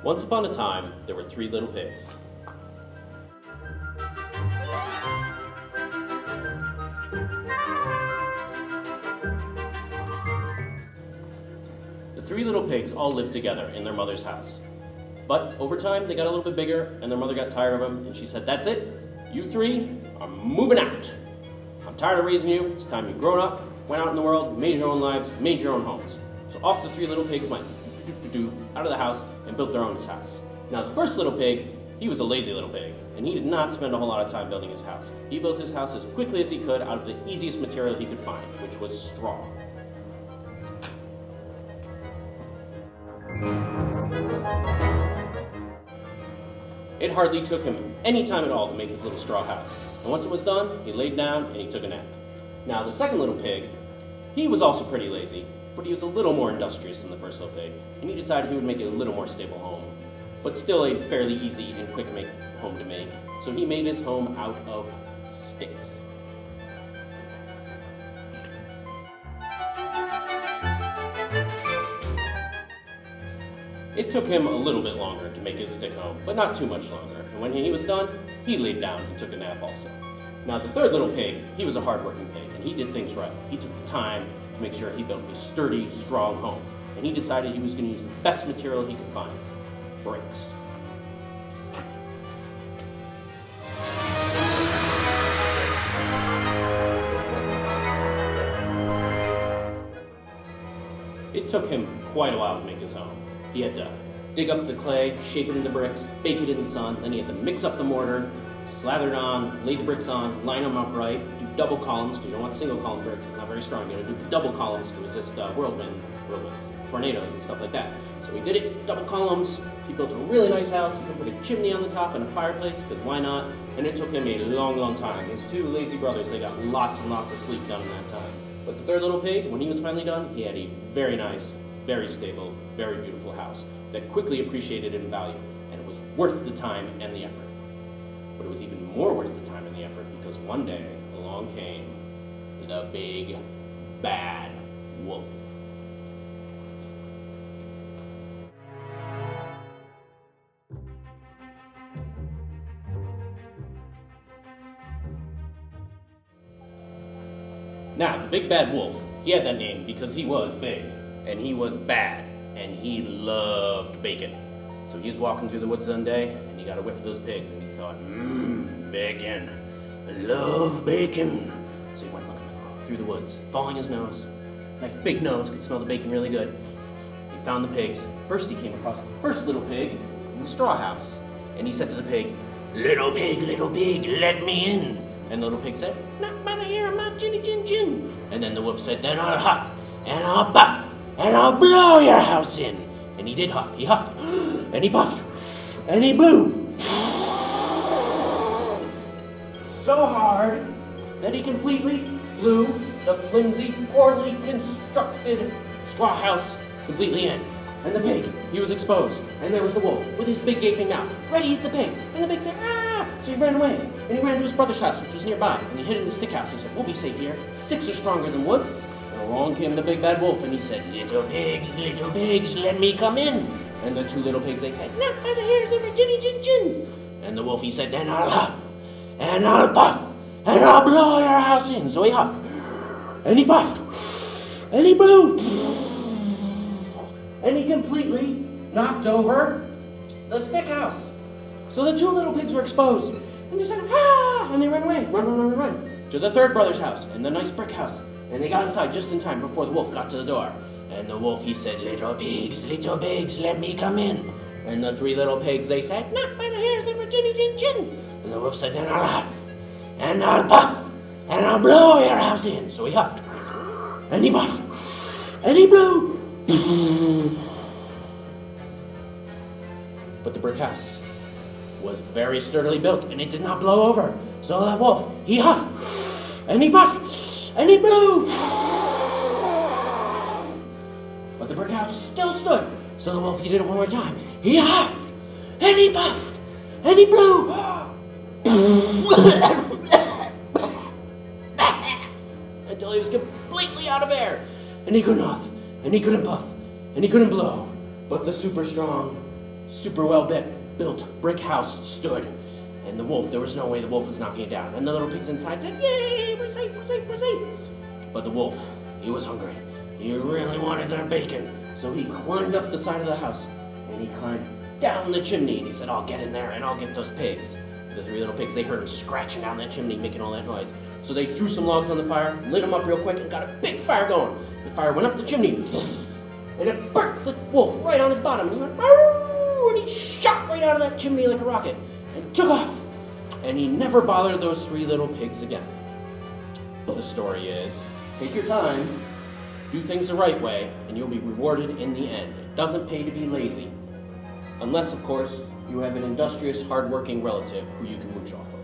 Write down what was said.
Once upon a time, there were 3 little pigs. The 3 little pigs all lived together in their mother's house. But over time, they got a little bit bigger, and their mother got tired of them, and she said, "That's it, you 3 are moving out. I'm tired of raising you, it's time you've grown up, went out in the world, made your own lives, made your own homes." So off the 3 little pigs went out of the house and built their own house. Now the first little pig, he was a lazy little pig, and he did not spend a whole lot of time building his house. He built his house as quickly as he could out of the easiest material he could find, which was straw. It hardly took him any time at all to make his little straw house. And once it was done, he laid down and he took a nap. Now the second little pig, he was also pretty lazy, but he was a little more industrious than the first little pig, and he decided he would make a little more stable home, but still a fairly easy and quick home to make. So he made his home out of sticks. It took him a little bit longer to make his stick home, but not too much longer. And when he was done, he laid down and took a nap also. Now the third little pig, he was a hard-working pig, and he did things right. He took the time to make sure he built a sturdy, strong home. And he decided he was going to use the best material he could find, bricks. It took him quite a while to make his home. He had to dig up the clay, shape it into bricks, bake it in the sun, then he had to mix up the mortar, slather it on, lay the bricks on, line them up right, do double columns, because you don't want single column bricks, it's not very strong. You gotta do double columns to resist whirlwinds, tornadoes and stuff like that. So he did it, double columns, he built a really nice house, he could put a chimney on the top and a fireplace, because why not? And it took him a long, long time. His 2 lazy brothers, they got lots and lots of sleep done in that time. But the third little pig, when he was finally done, he had a very nice, very stable, very beautiful house that quickly appreciated in value, and it was worth the time and the effort. But it was even more worth the time and the effort because one day along came the big, bad wolf. Now, the big bad wolf, he had that name because he was big, and he was bad, and he loved bacon. So he was walking through the woods one day, and he got a whiff of those pigs, and he thought, bacon, I love bacon. So he went looking through the woods, following his nose. Nice big nose, could smell the bacon really good. He found the pigs. First he came across the first little pig in the straw house, and he said to the pig, little pig, let me in. And the little pig said, "Not by the hair of my chinny chin chin." And then the wolf said, "Then I'll huff, and I'll puff, and I'll blow your house in." And he did huff, he huffed, and he puffed, and he blew. So hard that he completely blew the flimsy, poorly constructed straw house completely in. And the pig, he was exposed. And there was the wolf with his big gaping mouth, ready to eat the pig. And the pig said, "Ah!" So he ran away. And he ran to his brother's house, which was nearby. And he hid in the stick house. He said, "We'll be safe here. Sticks are stronger than wood." And along came the big bad wolf. And he said, little pigs, let me come in." And the 2 little pigs, they said, "Not by the hairs of our chinny chin chins." And the wolf, he said, "Then I'll huff, and I'll puff, and I'll blow your house in." So he huffed, and he puffed, and he blew. And he completely knocked over the stick house. So the 2 little pigs were exposed. And they said, "Ah!" And they ran away, run, to the third brother's house, and the nice brick house. And they got inside just in time before the wolf got to the door. And the wolf, he said, little pigs, let me come in." And the 3 little pigs, they said, "Not by the hairs of our chinny chin chin." And the wolf said, "Then I'll huff, and I'll puff, and I'll blow your house in." So he huffed, and he puffed, and he blew. But the brick house was very sturdily built, and it did not blow over. So the wolf, he huffed, and he puffed, and he blew. But the brick house still stood. So the wolf, he did it one more time. He huffed, and he puffed, and he blew. Until he was completely out of air. And he couldn't huff, and he couldn't puff, and he couldn't blow. But the super strong, super well built brick house stood. And the wolf, there was no way the wolf was knocking it down. And the little pigs inside said, "Yay, we're safe, we're safe, we're safe." But the wolf, he was hungry. He really wanted that bacon. So he climbed up the side of the house, and he climbed down the chimney, and he said, "I'll get in there, and I'll get those pigs." The three little pigs, they heard him scratching down that chimney, making all that noise. So they threw some logs on the fire, lit them up real quick, and got a big fire going. The fire went up the chimney, and it burnt the wolf right on his bottom. And he went, "Arr!" And he shot right out of that chimney like a rocket, and took off. And he never bothered those three little pigs again. But the story is, take your time, do things the right way, and you'll be rewarded in the end. It doesn't pay to be lazy. Unless, of course, you have an industrious, hardworking relative who you can mooch off of.